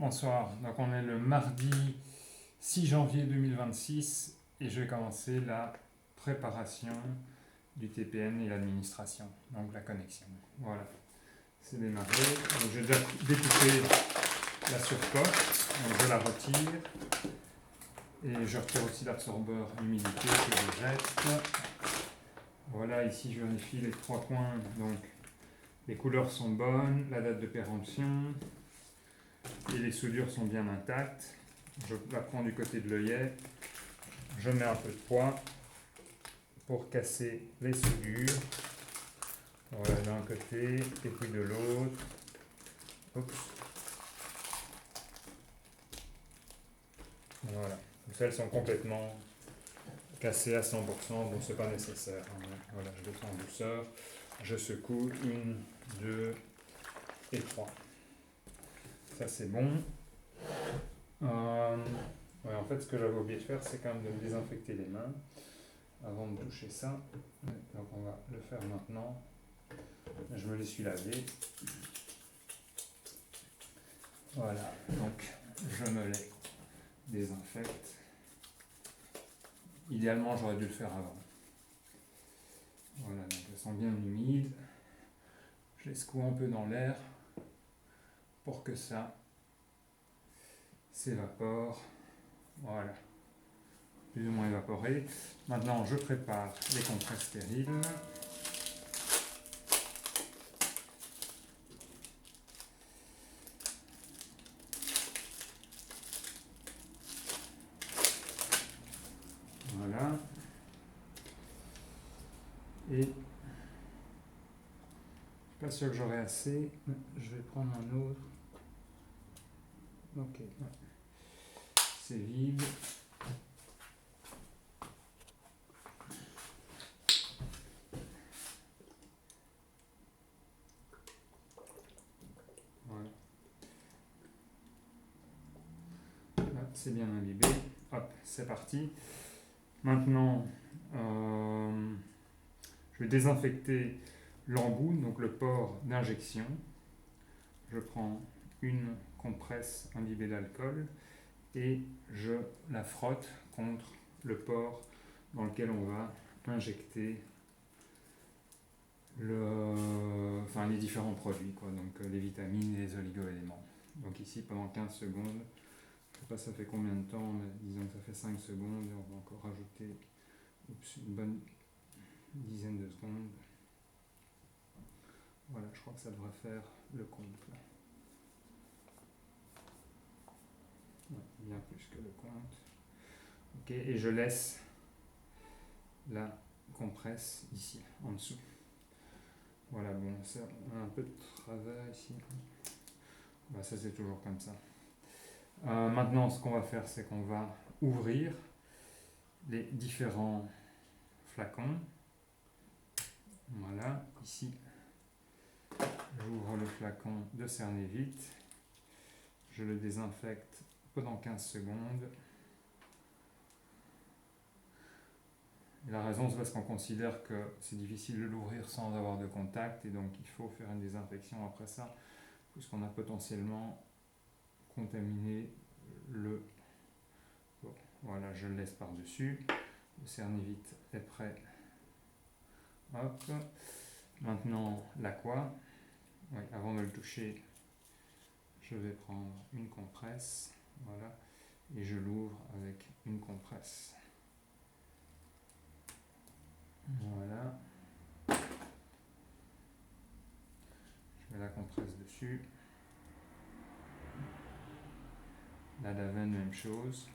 Bonsoir, donc on est le mardi 6 janvier 2026 et je vais commencer la préparation du TPN et l'administration, donc la connexion. Voilà, c'est démarré. Donc j'ai déjà découpé la surcote, donc je la retire et je retire aussi l'absorbeur humidité que je jette. Voilà, ici je vérifie les trois coins, donc les couleurs sont bonnes, la date de péremption. Et les soudures sont bien intactes. Je la prends du côté de l'œillet. Je mets un peu de poids pour casser les soudures. Voilà, d'un côté et puis de l'autre. Oups. Voilà. Donc elles sont complètement cassées à 100%. Bon, c'est pas nécessaire. Voilà, je descends en douceur. Je secoue 1, 2 et 3. Ça, c'est bon. Ouais, en fait, ce que j'avais oublié de faire, c'est quand même de me désinfecter les mains avant de toucher ça. Donc on va le faire maintenant. Je me les suis lavés. Voilà, donc je me les désinfecte. Idéalement, j'aurais dû le faire avant. Voilà, donc elles sont bien humides. Je les secoue un peu dans l'air pour que ça s'évapore. Voilà, plus ou moins évaporé. Maintenant, je prépare les compresses stériles. Voilà. Et je ne suis pas sûr que j'aurai assez. Je vais prendre un autre. Ok. C'est vide. Voilà. Là, c'est bien imbibé. Hop, c'est parti. Maintenant, je vais désinfecter l'embout, donc le port d'injection. Je prends une compresse imbibée d'alcool et je la frotte contre le port dans lequel on va injecter les différents produits, donc les vitamines et les oligo-éléments. Donc ici pendant 15 secondes, je ne sais pas ça fait combien de temps, mais disons que ça fait 5 secondes et on va encore rajouter une bonne dizaine de secondes. Voilà, je crois que ça devrait faire le compte là. Ouais, bien plus que le compte. Ok, et je laisse la compresse ici, en dessous. Voilà, bon, ça, on a un peu de travail ici. Bah, ça c'est toujours comme ça. Maintenant, ce qu'on va faire, c'est qu'on va ouvrir les différents flacons. Voilà, ici, j'ouvre le flacon de Cernevite. Je le désinfecte pendant 15 secondes. Et la raison, c'est parce qu'on considère que c'est difficile de l'ouvrir sans avoir de contact, et donc il faut faire une désinfection après ça, puisqu'on a potentiellement contaminé le... Bon, voilà, je le laisse par-dessus. Le Cernevite est prêt. Hop. Maintenant, l'aqua. Oui, avant de le toucher, je vais prendre une compresse. Voilà. Et je l'ouvre avec une compresse. Voilà. Je mets la compresse dessus. La Davenne, même chose.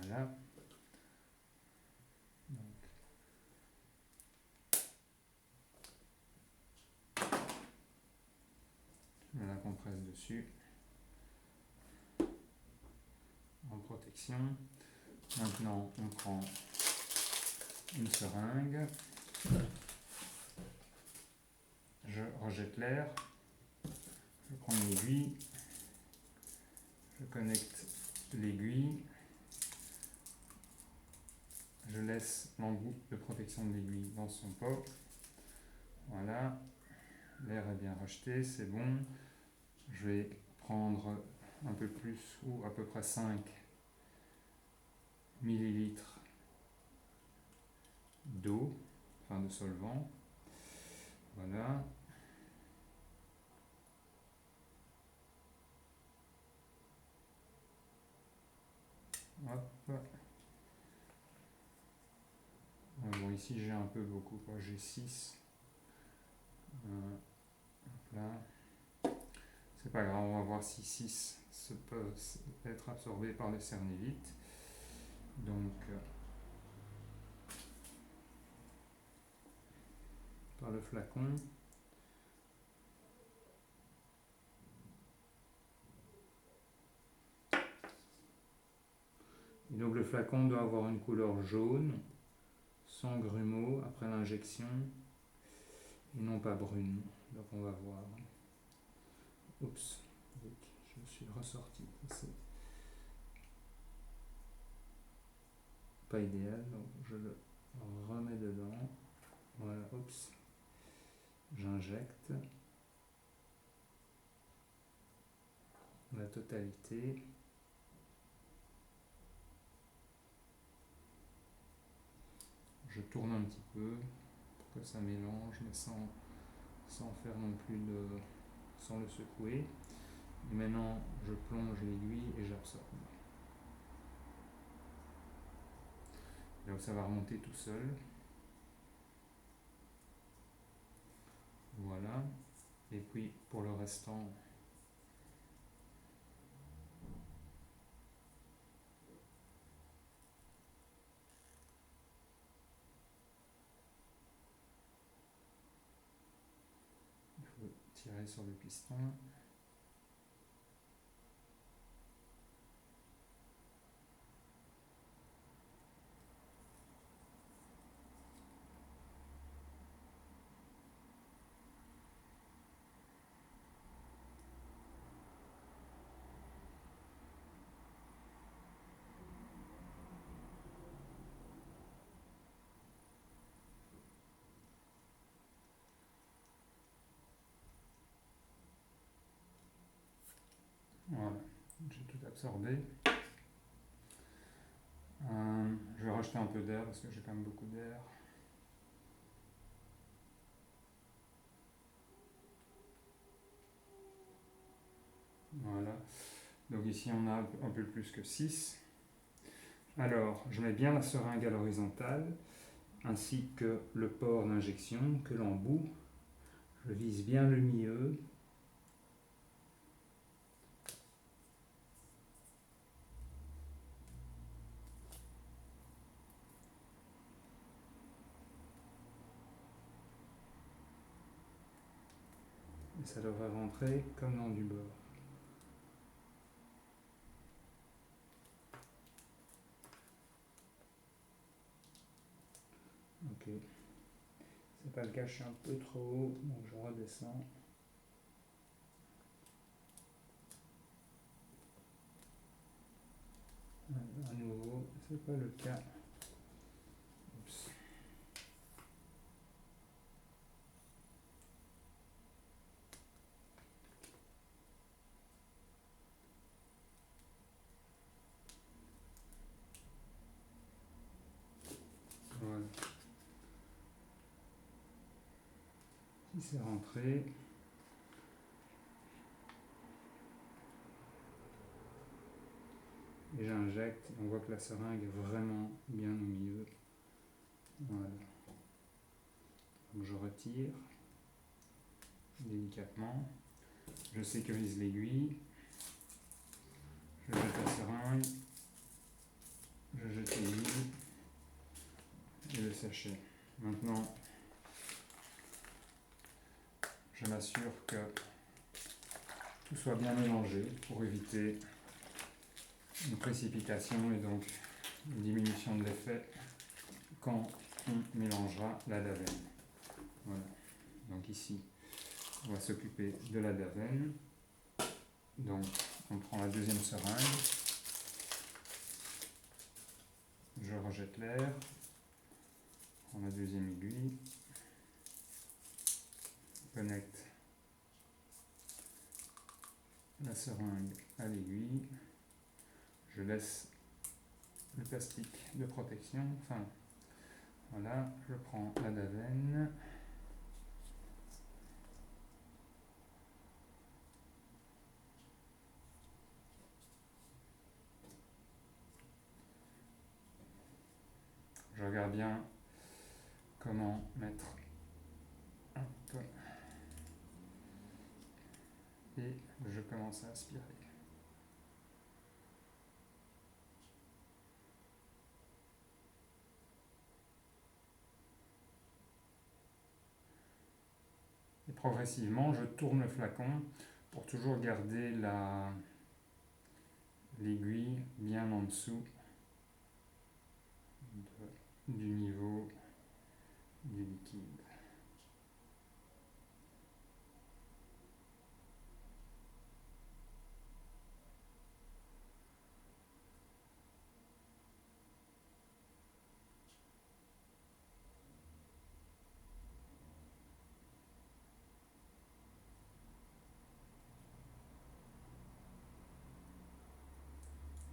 Voilà. Donc, je mets la compresse dessus. En protection. Maintenant, on prend une seringue. Je rejette l'air. Je prends une aiguille. Je connecte l'aiguille. Je laisse l'embout de protection de l'aiguille dans son pot. Voilà, l'air est bien rejeté, c'est bon. Je vais prendre un peu plus, ou à peu près 5 millilitres d'eau, enfin de solvant. Voilà. Hop. Bon, ici j'ai un peu beaucoup, quoi. J'ai 6. Là. C'est pas grave, on va voir si 6 peut être absorbé par le Cernevite. Donc, par le flacon. Et donc le flacon doit avoir une couleur jaune, sans grumeaux après l'injection, et non pas brune. Donc on va voir. Oups, je me suis ressorti. C'est pas idéal, donc je le remets dedans. Voilà, oups. J'injecte la totalité. Je tourne un petit peu pour que ça mélange, mais sans faire non plus sans le secouer. Et maintenant, je plonge l'aiguille et j'absorbe. Donc ça va remonter tout seul. Voilà. Et puis pour le restant, il faut tirer sur le piston. Voilà, j'ai tout absorbé. Je vais rajouter un peu d'air parce que j'ai quand même beaucoup d'air. Voilà, donc ici on a un peu plus que 6. Alors, je mets bien la seringue à l'horizontale, ainsi que le port d'injection, que l'embout. Je vise bien le milieu. Et ça devrait rentrer comme dans du beurre. Ok. C'est pas le cas, je suis un peu trop haut, donc je redescends. À nouveau, c'est pas le cas. Oups. Voilà. Si c'est rentré, et j'injecte, on voit que la seringue est vraiment bien au milieu. Voilà. Donc je retire délicatement, je sécurise l'aiguille, je jette la seringue, je jette l'aiguille et le sachet. Maintenant, je m'assure que tout soit bien mélangé pour éviter une précipitation et donc une diminution de l'effet quand on mélangera la davenne. Voilà. Donc ici, on va s'occuper de la davenne. Donc on prend la deuxième seringue, je rejette l'air, prends la deuxième aiguille, connecte la seringue à l'aiguille, je laisse le plastique de protection, enfin voilà, je prends la davenne, je regarde bien comment mettre, hop, et je commence à aspirer. Et progressivement, je tourne le flacon pour toujours garder l'aiguille bien en dessous du niveau du liquide.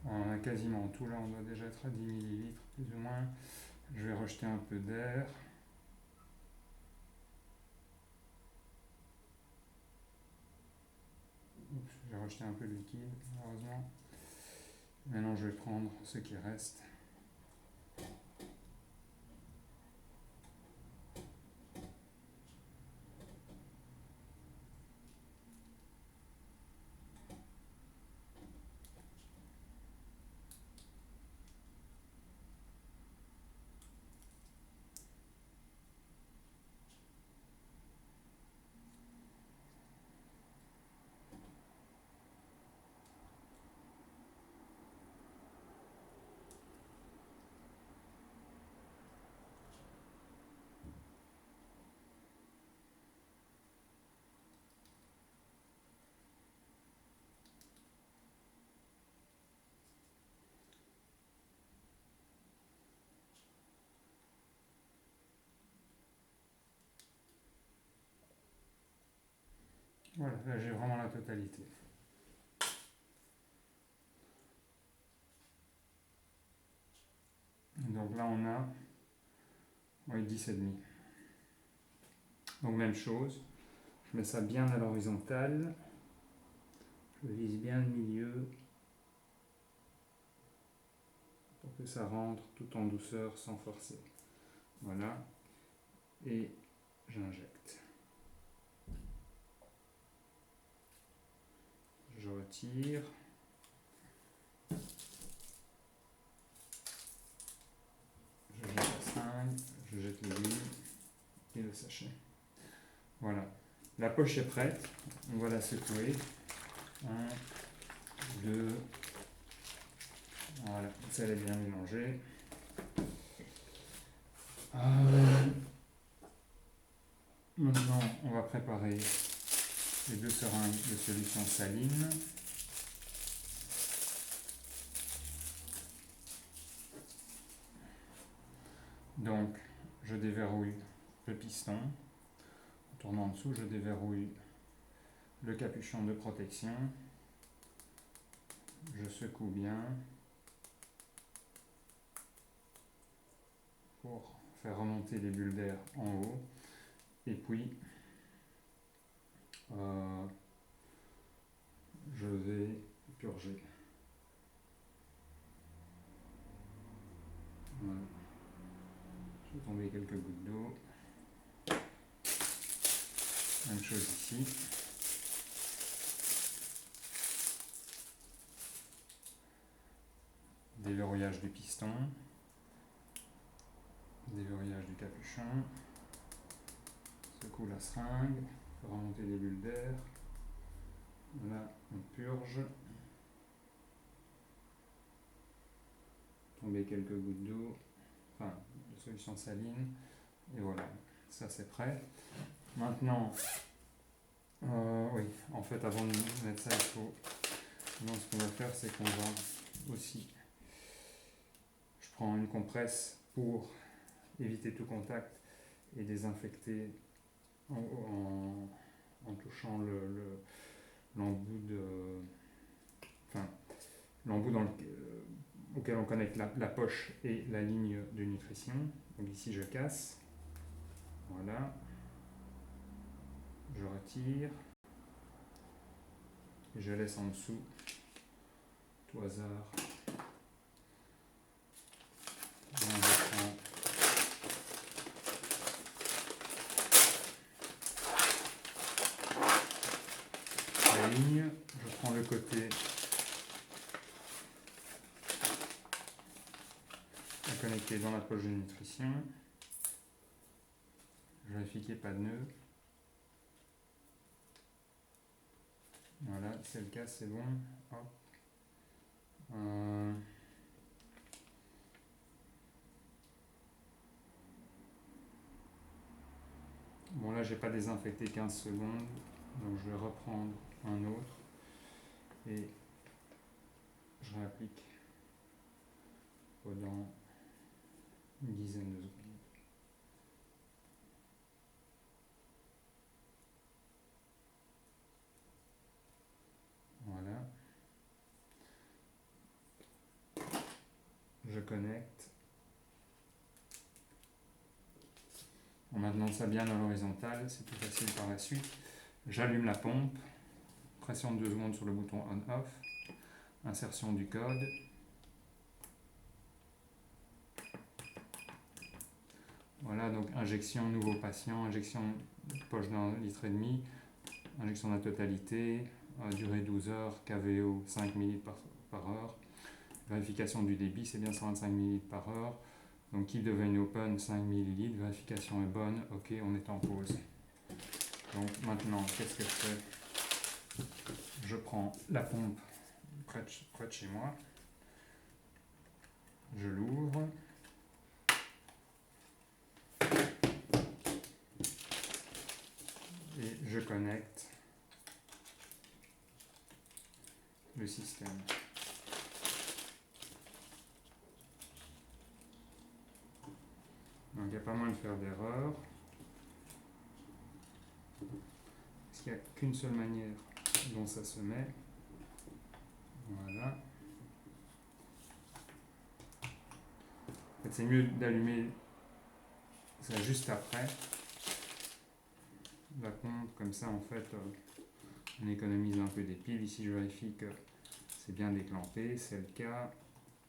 On a quasiment tout là, on doit déjà être à 10 ml plus ou moins. Je vais rejeter un peu d'air. J'ai rejeté un peu de liquide, heureusement. Maintenant, je vais prendre ce qui reste. Voilà, là j'ai vraiment la totalité. Donc là on a 10,5. Donc même chose, je mets ça bien à l'horizontale, je vise bien le milieu pour que ça rentre tout en douceur sans forcer. Voilà, et j'injecte. Je retire. Je jette la seringue, je jette l'aiguille et le sachet. Voilà. La poche est prête. On va la secouer. 1, 2. Voilà. Ça elle est bien mélangée. Maintenant, on va préparer les 2 seringues de solution saline. Donc, je déverrouille le piston. En tournant en dessous, je déverrouille le capuchon de protection. Je secoue bien pour faire remonter les bulles d'air en haut. Et puis, je vais purger. Voilà. Je vais tomber quelques gouttes d'eau. Même chose ici. Déverrouillage du piston. Déverrouillage du capuchon. Secoue la seringue. Fait remonter les bulles d'air. Là, on purge. Tomber quelques gouttes d'eau. Enfin, de solution saline. Et voilà, ça c'est prêt. Maintenant, oui, en fait, avant de mettre ça, il faut. Donc, ce qu'on va faire, c'est qu'on va aussi. Je prends une compresse pour éviter tout contact et désinfecter en touchant l'embout auquel on connecte la poche et la ligne de nutrition. Donc ici je casse, voilà, je retire et je laisse en dessous tout hasard. Je prends la ligne, je prends le côté à connecter dans la poche de nutrition, je vérifie qu'il n'y ait pas de nœud. Voilà, c'est le cas, c'est bon. Hop. Bon, là j'ai pas désinfecté 15 secondes, donc je vais reprendre un autre et je réapplique pendant une dizaine de secondes. Voilà. Je connecte. En maintenant ça bien à l'horizontale, c'est plus facile par la suite. J'allume la pompe, pression de 2 secondes sur le bouton on-off, insertion du code. Voilà, donc injection nouveau patient, injection poche d'un litre et demi, injection de la totalité, durée 12 heures, KVO 5 ml par heure, vérification du débit, c'est bien 125 ml par heure, donc keep the vein open 5 ml, vérification est bonne, ok, on est en pause. Donc maintenant, qu'est-ce que je fais? Je prends la pompe près de chez moi, je l'ouvre, et je connecte le système. Donc il n'y a pas moyen de faire d'erreur. Parce qu'il n'y a qu'une seule manière dont ça se met. Voilà. En fait, c'est mieux d'allumer ça juste après la pompe, comme ça en fait on économise un peu des piles. Ici je vérifie que c'est bien déclenché, c'est le cas.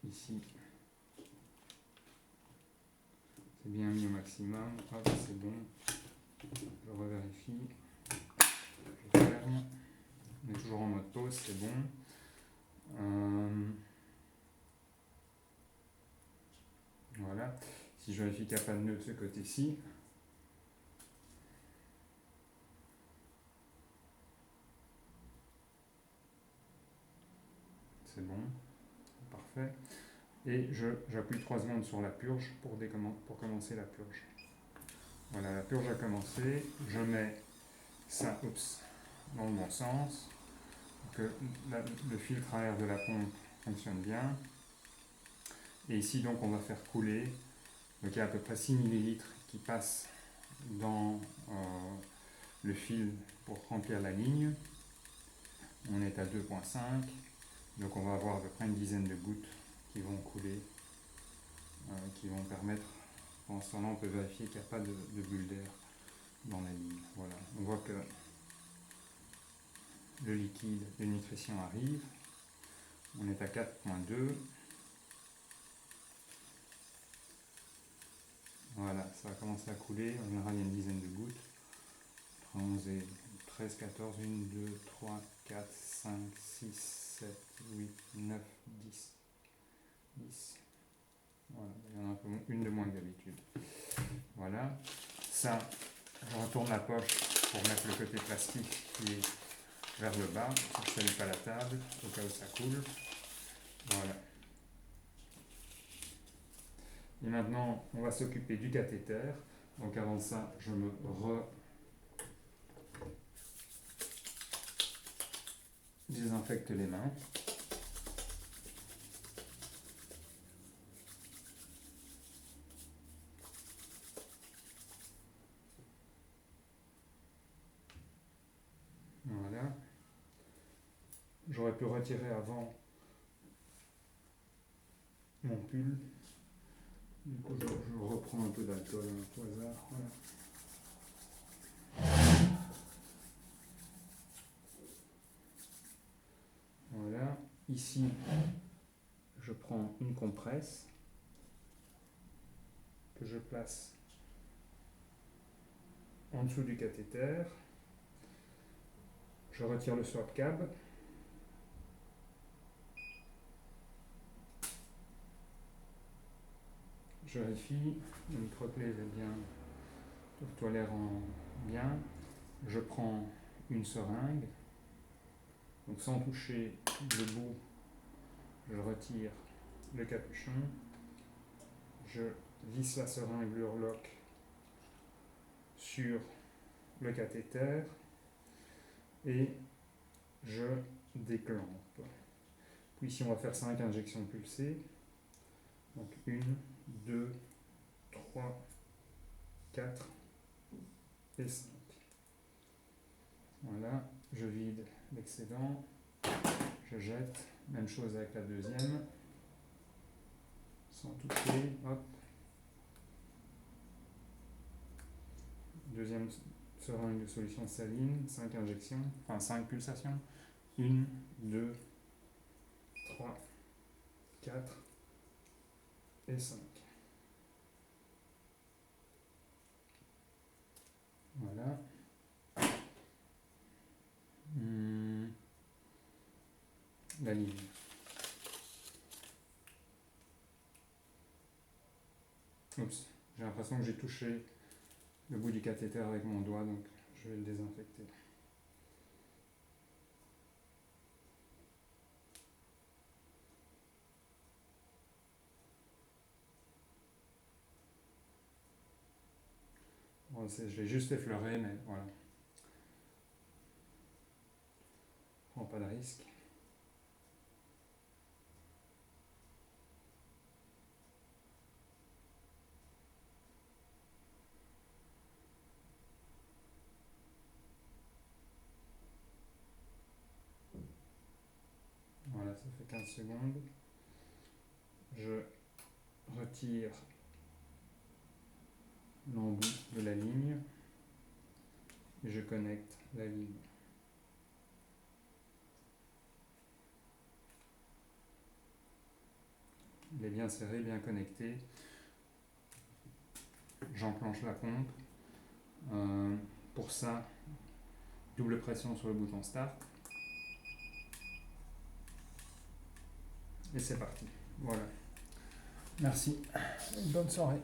Ici c'est bien mis au maximum, hop, c'est bon. Je revérifie, je ferme. On est toujours en mode pause, c'est bon. Voilà. Si je vérifie qu'il n'y a pas de nœud de ce côté-ci, c'est bon, parfait. Et j'appuie 3 secondes sur la purge pour commencer la purge. Voilà, la purge a commencé. Je mets ça dans le bon sens, que le filtre à air de la pompe fonctionne bien. Et ici, donc, on va faire couler. Donc, il y a à peu près 6 ml qui passent dans le fil pour remplir la ligne. On est à 2,5. Donc, on va avoir à peu près une dizaine de gouttes qui vont couler, qui vont permettre, pendant ce temps-là, on peut vérifier qu'il n'y a pas de bulle d'air dans la ligne. Voilà. On voit que le liquide de nutrition arrive. On est à 4,2. Voilà, ça va commencer à couler. En général, il y a une dizaine de gouttes. 11 et 13, 14, 1, 2, 3, 4, 5, 6, 7, 8, 9, 10. 10. Voilà, il y en a un peu une de moins que d'habitude. Voilà. Ça, je retourne la poche pour mettre le côté plastique qui est vers le bas. Je ne salue pas la table, au cas où ça coule. Voilà. Et maintenant, on va s'occuper du cathéter. Donc avant ça, je me désinfecte les mains. pu retirer avant mon pull. Du coup, je reprends un peu d'alcool au hasard. Voilà. Voilà. Ici, je prends une compresse que je place en dessous du cathéter. Je retire le swap cab. Je vérifie, le microclé est bien, tout a l'air en bien. Je prends une seringue, donc sans toucher le bout, je retire le capuchon. Je visse la seringue Lurloc sur le cathéter et je déclampe. Puis ici on va faire 5 injections pulsées. Donc 1, 2, 3, 4 et 5. Voilà, je vide l'excédent, je jette, même chose avec la deuxième, sans toucher, hop. Deuxième seringue de solution saline, 5 injections, enfin 5 pulsations. 1, 2, 3, 4 et 5. Voilà. La ligne. Oups, j'ai l'impression que j'ai touché le bout du cathéter avec mon doigt, donc je vais le désinfecter. Bon, je l'ai juste effleuré, mais voilà. Prends pas de risque. Voilà, ça fait 15 secondes. Je retire l'embout de la ligne et je connecte la ligne. Il est bien serré, bien connecté. J'enclenche la pompe. Pour ça, double pression sur le bouton Start. Et c'est parti. Voilà. Merci. Bonne soirée.